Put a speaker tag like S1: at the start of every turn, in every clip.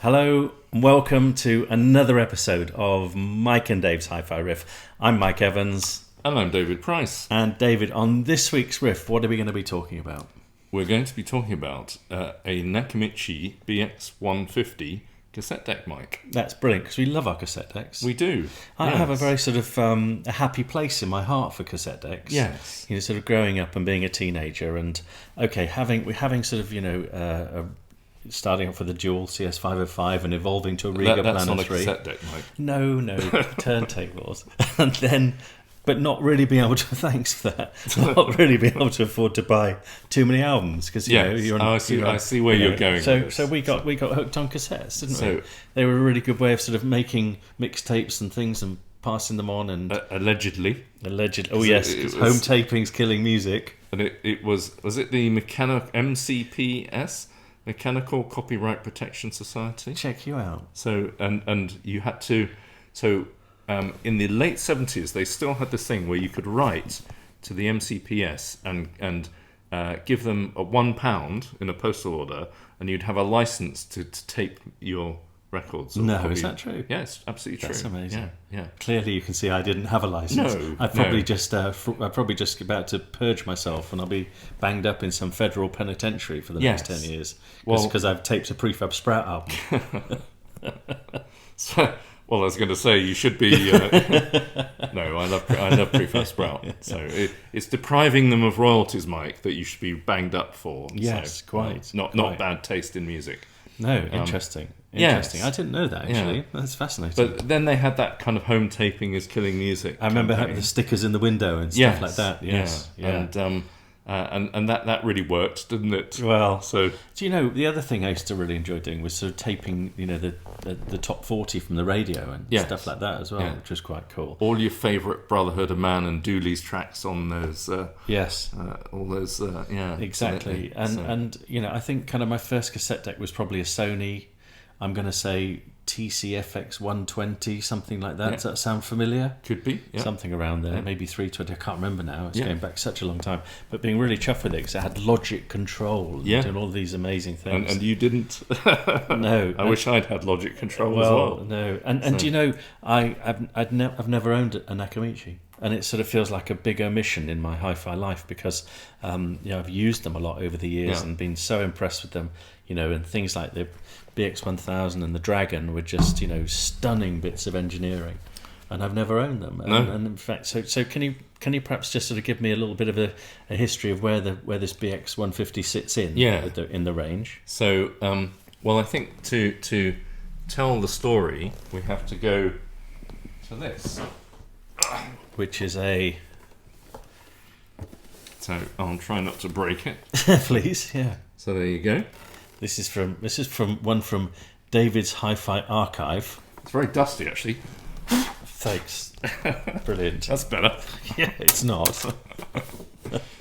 S1: Hello and welcome to another episode of Mike and Dave's Hi-Fi Riff. I'm Mike Evans.
S2: And I'm David Price.
S1: And David, on this week's riff, what are we going to be talking about?
S2: We're going to be talking about a Nakamichi BX-150 cassette deck mic.
S1: That's brilliant, because we love our cassette decks.
S2: We do.
S1: I have a very sort of a happy place in my heart for cassette decks.
S2: Yes.
S1: You know, sort of growing up and being a teenager and, having sort of, starting off with a dual CS505 and evolving to a Riga
S2: That's
S1: Planet
S2: not a
S1: 3.
S2: cassette deck, Mike.
S1: No, turntables. And then, but not really being able to, thanks for that, not really being able to afford to buy too many albums. Because,
S2: I see where you're going with this.
S1: So we got hooked on cassettes, didn't we? They were a really good way of sort of making mixtapes and things and passing them on. And
S2: Allegedly.
S1: Oh, yes, because home tapings killing music.
S2: And it was it the MCPS? Mechanical Copyright Protection Society.
S1: Check you out.
S2: So and you had to in the late 70s they still had this thing where you could write to the MCPS and give them a £1 in a postal order, and you'd have a license to tape your records.
S1: No, is that true?
S2: Yes, absolutely true.
S1: That's amazing.
S2: Yeah.
S1: Clearly, you can see I didn't have a license.
S2: No,
S1: I'm probably just about to purge myself, and I'll be banged up in some federal penitentiary for the next 10 years because I've taped a Prefab Sprout album.
S2: I was going to say you should be. No, I love Prefab Sprout. So it's depriving them of royalties, Mike, that you should be banged up for.
S1: Yes,
S2: so,
S1: quite.
S2: Not bad taste in music.
S1: No, interesting.
S2: Yes.
S1: I didn't know that, actually. Yeah. That's fascinating.
S2: But then they had that kind of home taping is killing music.
S1: I remember having the stickers in the window and stuff like that. Yes.
S2: Yeah. And that really worked, didn't it?
S1: Well, do you know, the other thing I used to really enjoy doing was sort of taping, the top 40 from the radio and stuff like that as well, which was quite cool.
S2: All your favourite Brotherhood of Man and Dooley's tracks on those. All those.
S1: Exactly. And I think kind of my first cassette deck was probably a Sony. I'm going to say TCFX 120, something like that. Does that sound familiar?
S2: Could be. Yeah.
S1: Something around there, maybe 320. I can't remember now. It's going back such a long time. But being really chuffed with it because it had Logic control and all these amazing things.
S2: And you didn't?
S1: No.
S2: I wish I'd had Logic control as well.
S1: No. And do you know, I've never owned a Nakamichi. And it sort of feels like a big omission in my hi-fi life because I've used them a lot over the years and been so impressed with them. And things like the BX-1000 and the Dragon were just stunning bits of engineering, and I've never owned them. And in fact, so can you perhaps just sort of give me a little bit of a history of where this BX-150 sits in the range?
S2: So I think to tell the story we have to go to this.
S1: Which is
S2: So I'll try not to break it.
S1: Please, yeah.
S2: So there you go.
S1: This is from one from David's Hi-Fi Archive.
S2: It's very dusty, actually.
S1: Thanks. Brilliant.
S2: That's better.
S1: Yeah, it's not.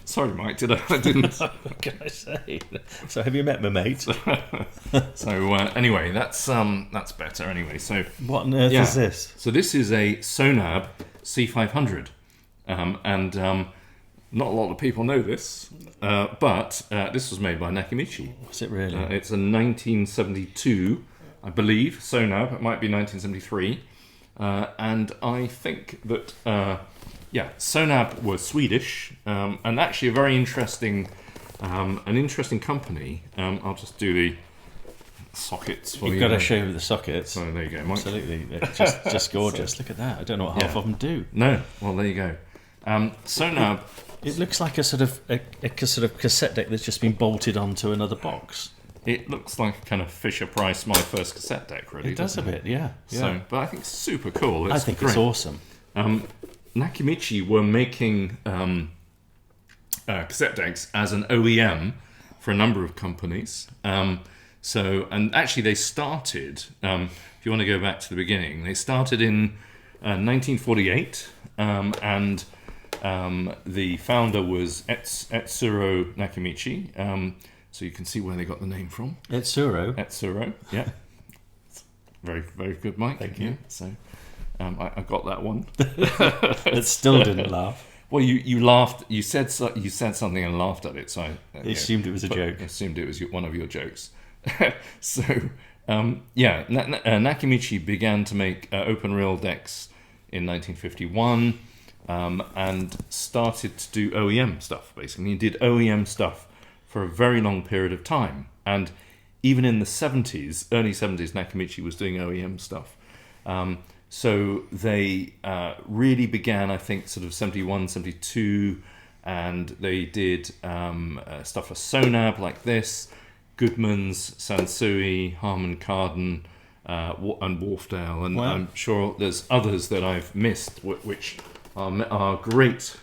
S2: Sorry, Mike. I didn't.
S1: What can I say? So have you met my mate?
S2: So anyway, that's better. Anyway, so
S1: what on earth is this?
S2: So this is a Sonab C500, and not a lot of people know this, but this was made by Nakamichi.
S1: Was it really?
S2: It's a 1972, I believe, Sonab. It might be 1973, and I think that Sonab were Swedish, and actually a very interesting company. I'll just do the sockets for you.
S1: You've got to show the sockets.
S2: So there you go, Mike.
S1: Absolutely, just gorgeous. Look at that. I don't know what half of them do.
S2: No, well there you go. Sonab.
S1: It looks like a sort of cassette deck that's just been bolted onto another box.
S2: It looks like kind of Fisher-Price My First Cassette Deck, really.
S1: It does a bit, yeah.
S2: So, but I think it's super cool.
S1: I think great. It's awesome.
S2: Nakamichi were making cassette decks as an OEM for a number of companies. And actually they started, if you want to go back to the beginning, they started in 1948, and the founder was Etsuro Nakamichi. So you can see where they got the name from.
S1: Etsuro,
S2: yeah. Very, very good, Mike.
S1: Thank you.
S2: So I got that one.
S1: It still didn't laugh.
S2: Well, you laughed. You said something and laughed at it. So I
S1: assumed it was a joke.
S2: I assumed it was one of your jokes. So Nakamichi began to make open reel decks in 1951 and started to do OEM stuff, basically. He did OEM stuff for a very long period of time. And even in the 70s, early 70s, Nakamichi was doing OEM stuff. So they really began, I think, sort of 71, 72, and they did stuff for Sonab like this, Goodman's, Sansui, Harman Kardon, and Wharfdale, and
S1: Wow.
S2: I'm sure there's others that I've missed, which are great.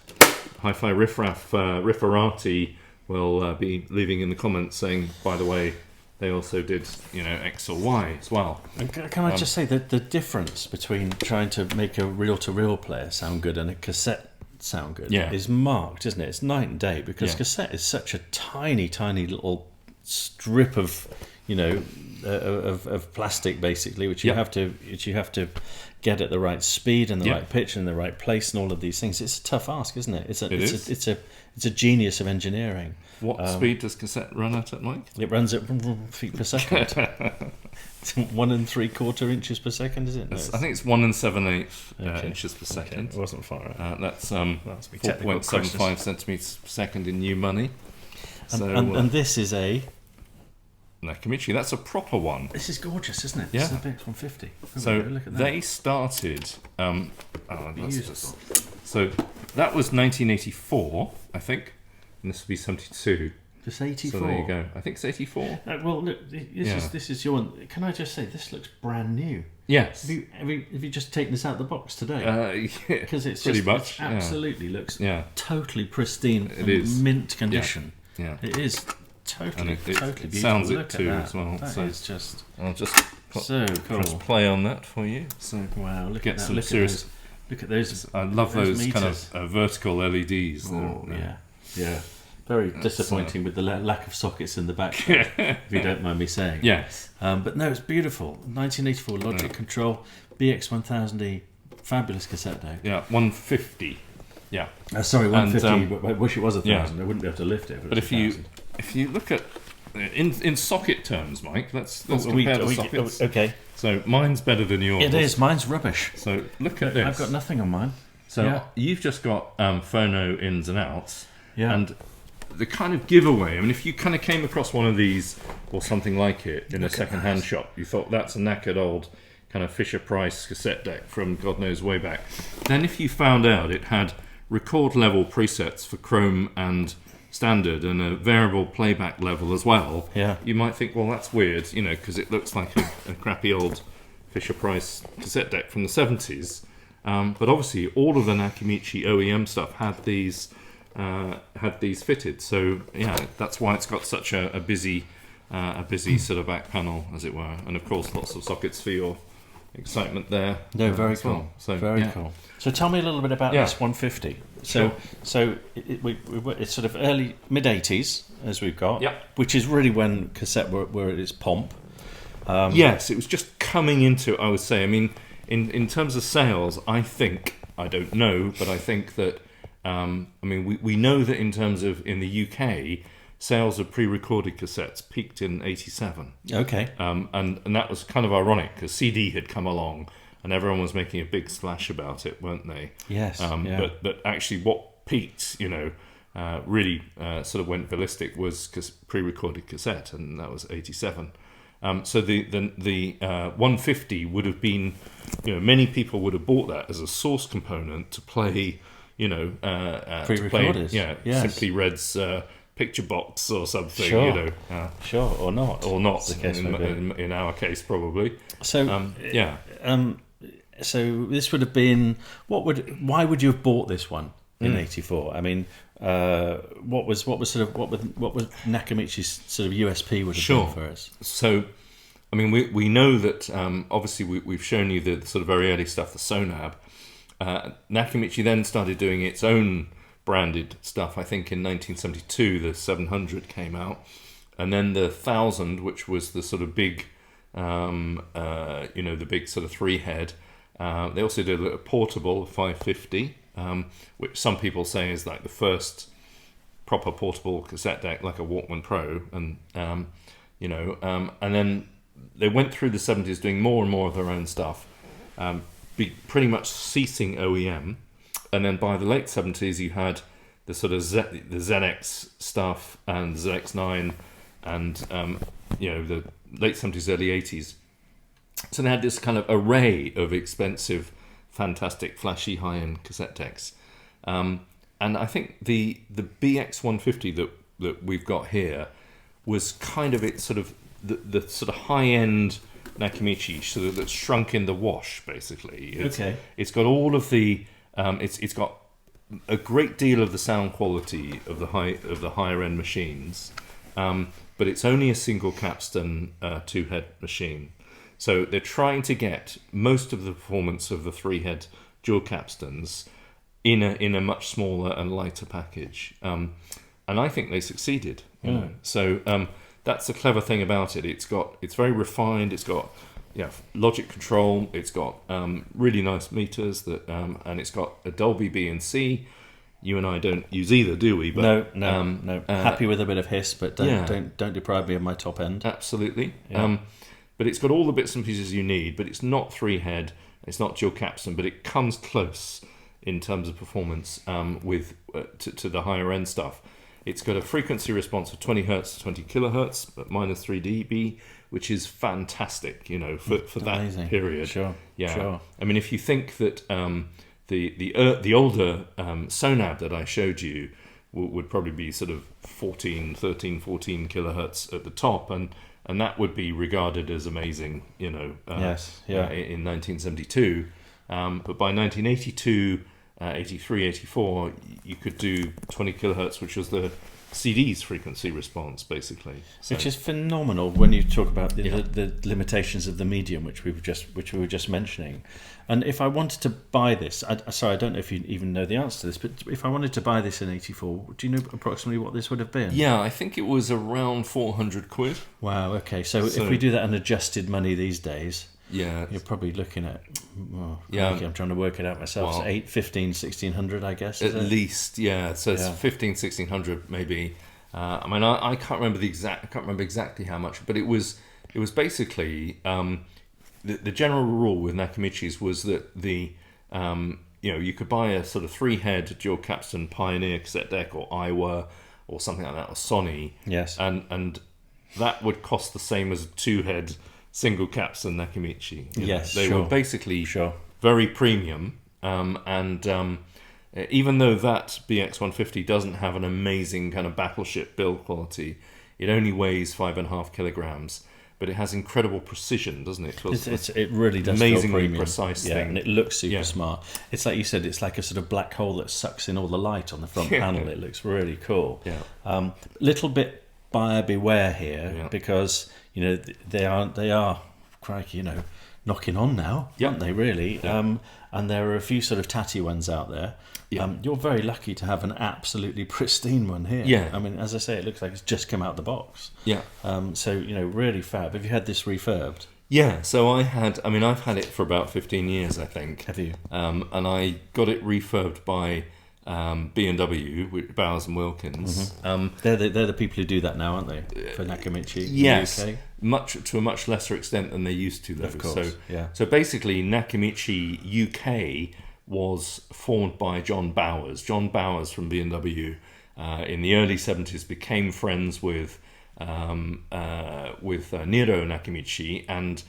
S2: Hi-Fi Rifferati will be leaving in the comments saying, by the way, they also did, X or Y as well.
S1: And can I just say that the difference between trying to make a reel-to-reel player sound good and a cassette sound good is marked, isn't it? It's night and day, because cassette is such a tiny, tiny little strip of, of plastic, basically, which you have to get at the right speed and the right pitch and the right place and all of these things. It's a tough ask, isn't it? It's a genius of engineering.
S2: What speed does cassette run at, Mike?
S1: It runs at feet per second. 1 3/4 inches per second, is it? No,
S2: I think it's 1 7/8 inches per second.
S1: Okay. It wasn't far out.
S2: That's
S1: That's be technical
S2: 4.75 centimeters per second in new money.
S1: And this is a...
S2: Nakamichi, that's a proper one.
S1: This is gorgeous, isn't it?
S2: Yeah.
S1: This is a BX-150.
S2: So
S1: look at that.
S2: they started. So that was 1984, I think, and this will be 72.
S1: Just 84.
S2: So there you go. I think it's 84.
S1: Well, look, this is your one. Can I just say, this looks brand new.
S2: Yes.
S1: Have you just taken this out of the box today? Because it's
S2: pretty
S1: just
S2: much.
S1: it absolutely looks
S2: Yeah.
S1: totally pristine
S2: It
S1: and
S2: is.
S1: mint condition.
S2: Yeah.
S1: It is totally,
S2: And it
S1: totally beautiful.
S2: sounds
S1: Look
S2: it too
S1: at that.
S2: as well.
S1: That
S2: So
S1: is just
S2: I'll just
S1: so
S2: press
S1: cool.
S2: play on that for you. So
S1: Wow, look
S2: get
S1: at that.
S2: some
S1: Look
S2: serious.
S1: Look at those.
S2: I love those kind
S1: meters.
S2: of vertical LEDs.
S1: Oh, yeah. Very disappointing with the lack of sockets in the back, if you don't mind me saying.
S2: Yes.
S1: But no, it's beautiful. 1984 Logic Control BX-1000E, fabulous cassette deck.
S2: Yeah, 150. Yeah.
S1: Sorry, 150.
S2: And,
S1: but I wish it was 1,000.
S2: yeah.
S1: I wouldn't be able to lift it.
S2: But if you look at in socket terms, Mike, let's compare the sockets.
S1: Okay.
S2: So mine's better than yours.
S1: It is. Mine's rubbish.
S2: So look at this.
S1: I've got nothing on mine.
S2: So you've just got phono ins and outs.
S1: Yeah.
S2: And the kind of giveaway, I mean, if you kind of came across one of these or something like it in a second-hand shop, you thought that's a knackered old kind of Fisher-Price cassette deck from God knows way back. Then if you found out it had record level presets for Chrome and standard and a variable playback level as well, you might think, well, that's weird, because it looks like a crappy old Fisher-Price cassette deck from the 70s. But obviously, all of the Nakamichi OEM stuff had these fitted. So that's why it's got such a busy sort of back panel, as it were, and of course lots of sockets for your excitement there.
S1: No, very cool.
S2: Well. So
S1: very cool. So tell me a little bit about this 150. So it's sort of early mid 80s as we've got, which is really when cassette were at its pomp.
S2: Yes, it was just coming into, I would say. I mean, in terms of sales, I don't know, but I think that we know that in terms of in the UK, sales of pre-recorded cassettes peaked in 87.
S1: Okay.
S2: And that was kind of ironic because CD had come along and everyone was making a big splash about it, weren't they?
S1: Yes.
S2: But actually what peaked, really sort of went ballistic was pre-recorded cassette, and that was 87. So the 150 would have been, many people would have bought that as a source component to play,
S1: pre-recorded.
S2: Simply Red's picture box or something,
S1: sure. Sure, or not.
S2: Or not,
S1: the case
S2: in our case, probably.
S1: So, so this would have been, why would you have bought this one in 84? I mean, what was Nakamichi's sort of USP would have been for us?
S2: So, I mean, we know that obviously we've shown you the sort of very early stuff, the Sonab. Nakamichi then started doing its own branded stuff. I think in 1972 the 700 came out, and then the 1000, which was the sort of big, the big sort of 3-head. They also did a portable 550, which some people say is like the first proper portable cassette deck, like a Walkman Pro, and and then they went through the 70s doing more and more of their own stuff, pretty much ceasing OEM, and then by the late 70s you had the sort of the ZX stuff and the ZX9 and the late 70s, early 80s. So they had this kind of array of expensive, fantastic, flashy, high-end cassette decks. And I think the BX-150 that we've got here was kind of it sort of the sort of high-end Nakamichi, so that's shrunk in the wash, basically. It's got all of the it's got a great deal of the sound quality of the higher end machines, but it's only a single capstan 2-head machine. So they're trying to get most of the performance of the 3-head dual capstans in a much smaller and lighter package, and I think they succeeded. You know? So that's the clever thing about it. It's very refined. It's got logic control. It's got really nice meters and it's got a Dolby B and C. You and I don't use either, do we? But,
S1: no. Happy with a bit of hiss, but don't deprive me of my top end.
S2: Absolutely. Yeah. But it's got all the bits and pieces you need. But it's not 3-head. It's not dual capstan. But it comes close in terms of performance to the higher end stuff. It's got a frequency response of 20 hertz to 20 kilohertz, but minus 3 dB, which is fantastic, for that period.
S1: Sure.
S2: Yeah.
S1: Sure.
S2: I mean, if you think that the older Sonab that I showed you would probably be sort of 13, 14 kilohertz at the top, and that would be regarded as amazing, in 1972. But by 1982, 83, 84, you could do 20 kilohertz, which was the CD's frequency response, basically. So,
S1: which is phenomenal when you talk about the limitations of the medium, which we were just mentioning. And if I wanted to buy this, I don't know if you even know the answer to this, but if I wanted to buy this in 84, do you know approximately what this would have been?
S2: Yeah, I think it was around 400 quid.
S1: Wow, okay. So if we do that in adjusted money these days,
S2: yeah,
S1: you're probably looking at, I'm trying to work it out myself. Well, it's 1600, I guess.
S2: At least, yeah. So it's 1600 maybe. I can't remember exactly how much, but it was basically the general rule with Nakamichis was that you could buy a sort of 3-head dual capstan Pioneer cassette deck or Iowa or something like that, or Sony.
S1: Yes.
S2: And that would cost the same as a 2-head single capstan Nakamichi.
S1: Yes,
S2: they were basically very premium, and even though that BX-150 doesn't have an amazing kind of battleship build quality, it only weighs 5.5 kilograms, but it has incredible precision, doesn't it?
S1: It really does
S2: amazingly
S1: feel
S2: precise thing,
S1: and it looks super smart. It's like you said, it's like a sort of black hole that sucks in all the light on the front panel. It looks really cool.
S2: Yeah.
S1: Little bit buyer beware here, because they are crikey, knocking on now, aren't they, really?
S2: Yeah.
S1: And there are a few sort of tatty ones out there. You're very lucky to have an absolutely pristine one here.
S2: Yeah.
S1: I mean, as I say, it looks like it's just come out the box.
S2: Yeah.
S1: So, really fab. Have you had this refurbed?
S2: Yeah, so I've had it for about 15 years, I think.
S1: Have you?
S2: And I got it refurbed by B&W, Bowers and Wilkins.
S1: Mm-hmm. They're the people who do that now, aren't they? For Nakamichi
S2: yes,
S1: in the UK?
S2: To a much lesser extent than they used to, though.
S1: Of course,
S2: So basically, Nakamichi UK was formed by John Bowers. John Bowers from B&W in the early 70s became friends with Niro Nakamichi, and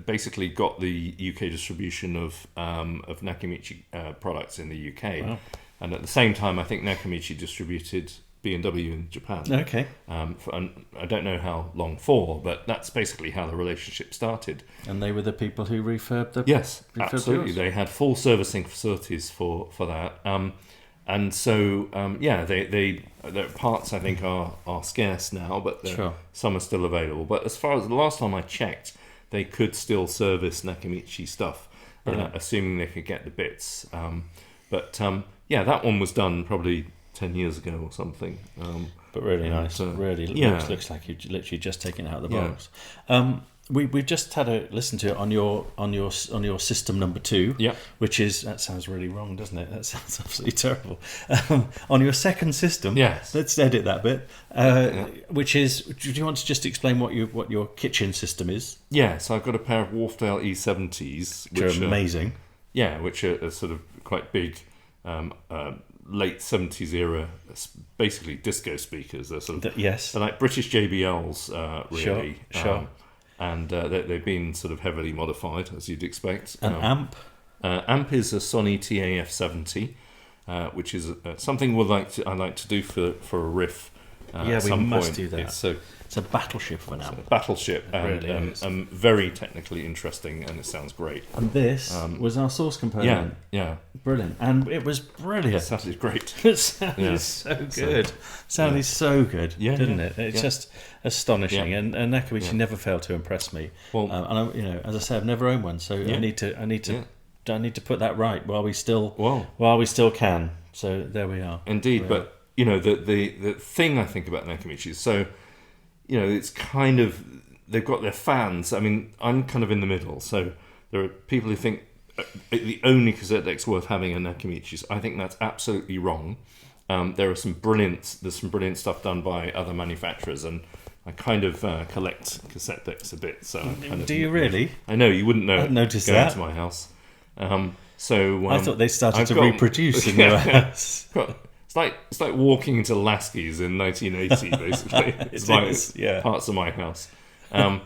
S2: basically got the UK distribution of Nakamichi products in the UK.
S1: Wow.
S2: And at the same time, I think Nakamichi distributed B&W in Japan.
S1: Okay.
S2: And I don't know how long for, but that's basically how the relationship started.
S1: And they were the people who refurbed the...
S2: Yes, absolutely. They had full servicing facilities for that. And so, their parts, I think, are scarce now, but some are still available. But as far as the last time I checked, they could still service Nakamichi stuff, assuming they could get the bits. That one was done probably 10 years ago or something.
S1: But really nice. Really looks like you've literally just taken it out of the box. we've just had a listen to it on your system number 2.
S2: Yeah.
S1: Which is, that sounds really wrong, doesn't it? That sounds absolutely terrible. On your second system.
S2: Yes.
S1: Let's edit that bit. Which is, do you want to just explain what your kitchen system is?
S2: Yeah. So I've got a pair of Wharfdale E70s,
S1: Which are amazing.
S2: Which are sort of quite big. Late 70s era, basically disco speakers. They're sort of
S1: yes.
S2: They're like British JBLs, really.
S1: Sure.
S2: And they've been sort of heavily modified, as you'd expect.
S1: An amp?
S2: Amp is a Sony TAF-70, which is something I like to do for a riff. At some
S1: must
S2: point.
S1: do that. It's a battleship of an amp.
S2: Battleship,
S1: It
S2: and
S1: really
S2: very technically interesting, and it sounds great.
S1: And this was our source component.
S2: Yeah.
S1: Brilliant. And it was brilliant.
S2: It sounded great.
S1: It sounded so good. Sounded so good, didn't it? It's just astonishing.
S2: Yeah.
S1: And Nakamichi never failed to impress me.
S2: Well,
S1: and as I say, I've never owned one, so I need to put that right while we still can. So there we are.
S2: Indeed, but the thing I think about Nakamichi is it's kind of, they've got their fans. I mean, I'm kind of in the middle. So there are people who think the only cassette deck's worth having are Nakamichis. I think that's absolutely wrong. There's some brilliant stuff done by other manufacturers, and I kind of collect cassette decks a bit. So
S1: do you really?
S2: I know you wouldn't know.
S1: I noticed
S2: going
S1: that
S2: to my house.
S1: I thought they started to reproduce in your house.
S2: It's like walking into Lasky's in 1980, basically. It's parts of my house. I've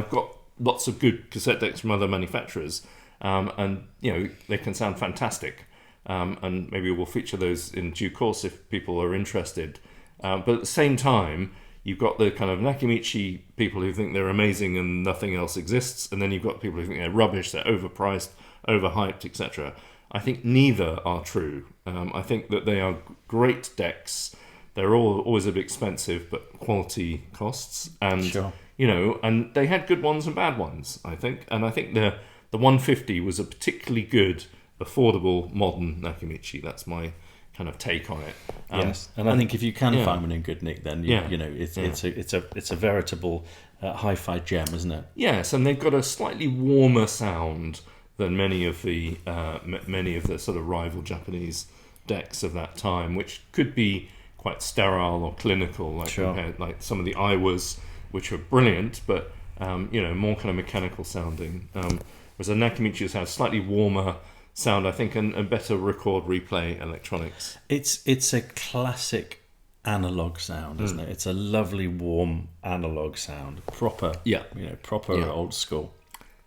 S2: got lots of good cassette decks from other manufacturers, and they can sound fantastic. And maybe we'll feature those in due course if people are interested. But at the same time, you've got the kind of Nakamichi people who think they're amazing and nothing else exists, and then you've got people who think they're rubbish, they're overpriced, overhyped, etc. I think neither are true. I think that they are great decks. They're always a bit expensive, but quality costs. And and they had good ones and bad ones, I think. And I think the 150 was a particularly good, affordable, modern Nakamichi. That's my kind of take on it.
S1: Yes, and I think if you can find one in good nick, then it's a veritable hi-fi gem, isn't it?
S2: Yes, and they've got a slightly warmer sound than many of the sort of rival Japanese decks of that time, which could be quite sterile or clinical, compared, like some of the Iwas, which are brilliant, but more kind of mechanical sounding. Whereas the Nakamichi's had slightly warmer sound, I think, and better record replay electronics.
S1: It's a classic analog sound, isn't it? It's a lovely warm analog sound, proper old school.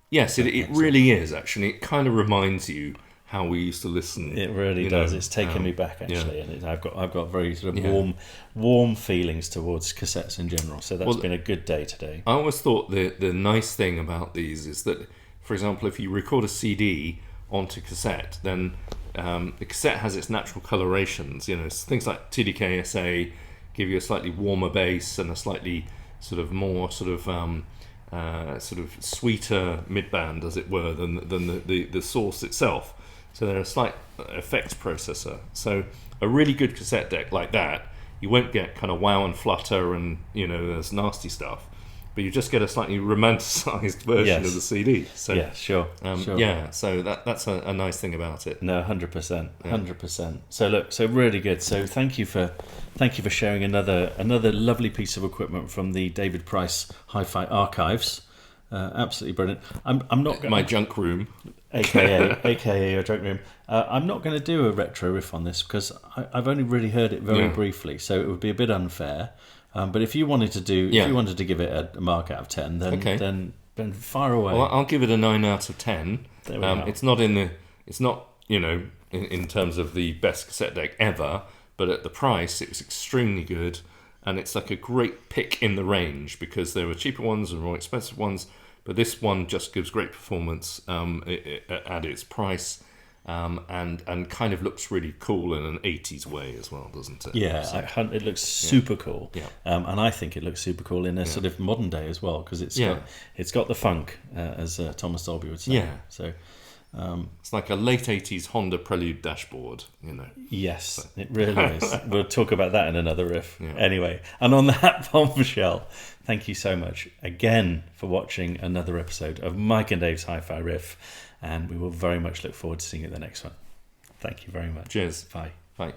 S2: Yes, it really is, actually. It kind of reminds you how we used to listen.
S1: It really does. It's taken me back, actually, and I've got very sort of warm feelings towards cassettes in general. So that's been a good day today.
S2: I always thought the nice thing about these is that, for example, if you record a CD onto cassette, then the cassette has its natural colorations. Things like TDK SA give you a slightly warmer bass and a slightly sort of more sort of sweeter midband, as it were, than the source itself. So they're a slight effects processor. So a really good cassette deck like that, you won't get kind of wow and flutter and there's nasty stuff, but you just get a slightly romanticized version of the CD. So
S1: sure.
S2: So that's a nice thing about it.
S1: No, 100%. So really good. So thank you for sharing another lovely piece of equipment from the David Price Hi-Fi archives. Absolutely brilliant. I'm not
S2: my junk room,
S1: aka your junk room. I'm not going to do a retro riff on this because I've only really heard it very briefly, so it would be a bit unfair. But if you wanted to give it a mark out of 10, then fire away.
S2: Well, I'll give it a 9 out of 10. It's not in terms of the best cassette deck ever, but at the price, it was extremely good, and it's like a great pick in the range because there were cheaper ones and more expensive ones, but this one just gives great performance at its price. And kind of looks really cool in an 80s way as well, doesn't it?
S1: Yeah, it looks super cool.
S2: Yeah.
S1: And I think it looks super cool in a sort of modern day as well, because it's got the funk, as Thomas Dolby would say.
S2: Yeah.
S1: So
S2: It's like a late 80s Honda Prelude dashboard,
S1: Yes, it really is. We'll talk about that in another riff.
S2: Yeah.
S1: Anyway, and on that bombshell, thank you so much again for watching another episode of Mike and Dave's Hi-Fi Riff, and we will very much look forward to seeing you at the next one. Thank you very much.
S2: Cheers.
S1: Bye.
S2: Bye.